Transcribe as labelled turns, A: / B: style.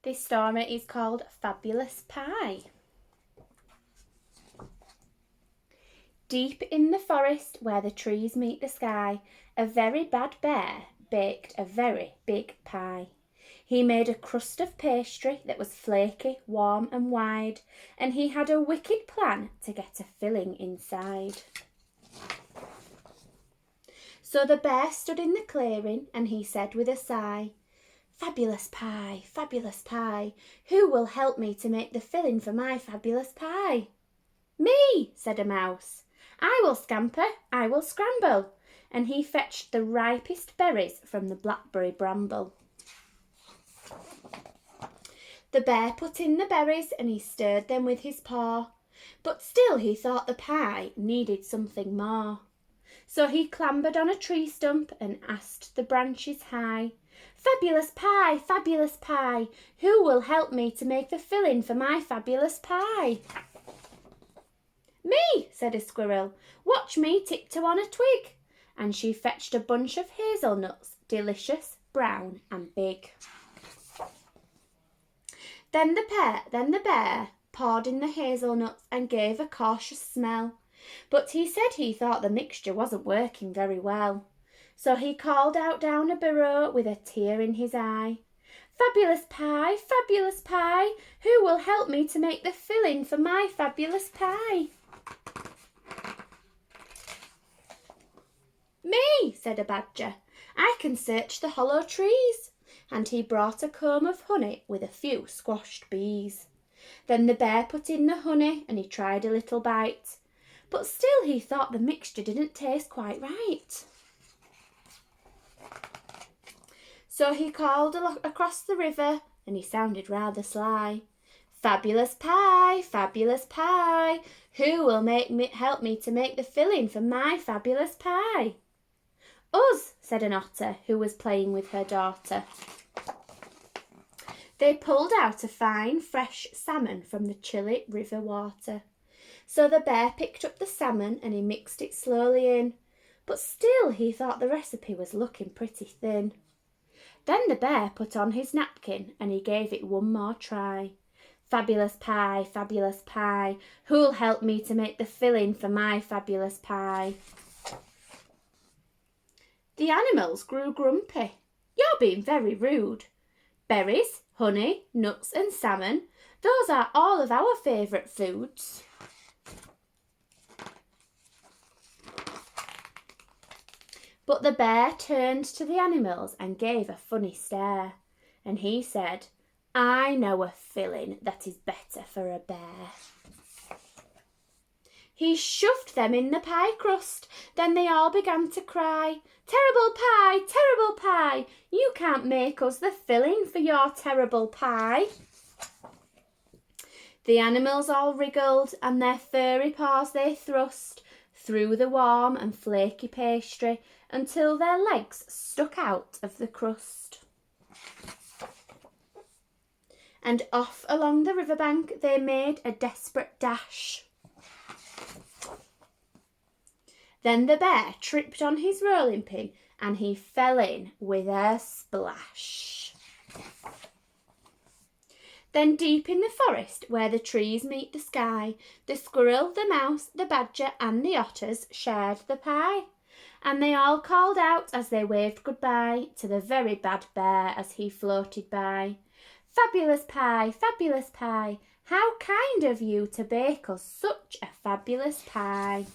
A: This story is called Fabulous Pie. Deep in the forest where the trees meet the sky, a very bad bear baked a very big pie. He made a crust of pastry that was flaky, warm and wide, and he had a wicked plan to get a filling inside. So the bear stood in the clearing and he said with a sigh, fabulous pie, who will help me to make the filling for my fabulous pie? Me, said a mouse. I will scamper, I will scramble. And he fetched the ripest berries from the blackberry bramble. The bear put in the berries and he stirred them with his paw, but still he thought the pie needed something more. So he clambered on a tree stump and asked the branches high, fabulous pie, who will help me to make the filling for my fabulous pie? Me, said a squirrel, watch me tiptoe on a twig. And she fetched a bunch of hazelnuts, delicious, brown and big. Then the bear poured in the hazelnuts and gave a cautious smell. But he said he thought the mixture wasn't working very well. So he called out down a burrow with a tear in his eye, fabulous pie, who will help me to make the filling for my fabulous pie? Me, said a badger, I can search the hollow trees. And he brought a comb of honey with a few squashed bees. Then the bear put in the honey and he tried a little bite, but still he thought the mixture didn't taste quite right. So he called across the river and he sounded rather sly. Fabulous pie, who will help me to make the filling for my fabulous pie? Us, said an otter who was playing with her daughter. They pulled out a fine, fresh salmon from the chilly river water. So the bear picked up the salmon and he mixed it slowly in, but still he thought the recipe was looking pretty thin. Then the bear put on his napkin and he gave it one more try. Fabulous pie, who'll help me to make the filling for my fabulous pie? The animals grew grumpy. You're being very rude. Berries, honey, nuts and salmon, those are all of our favourite foods. But the bear turned to the animals and gave a funny stare, and he said, I know a filling that is better for a bear. He shoved them in the pie crust. Then they all began to cry, terrible pie, you can't make us the filling for your terrible pie. The animals all wriggled and their furry paws they thrust through the warm and flaky pastry until their legs stuck out of the crust. And off along the riverbank they made a desperate dash. Then the bear tripped on his rolling pin and he fell in with a splash. Then deep in the forest where the trees meet the sky, the squirrel, the mouse, the badger and the otters shared the pie. And they all called out as they waved goodbye to the very bad bear as he floated by. Fabulous pie, how kind of you to bake us such a fabulous pie.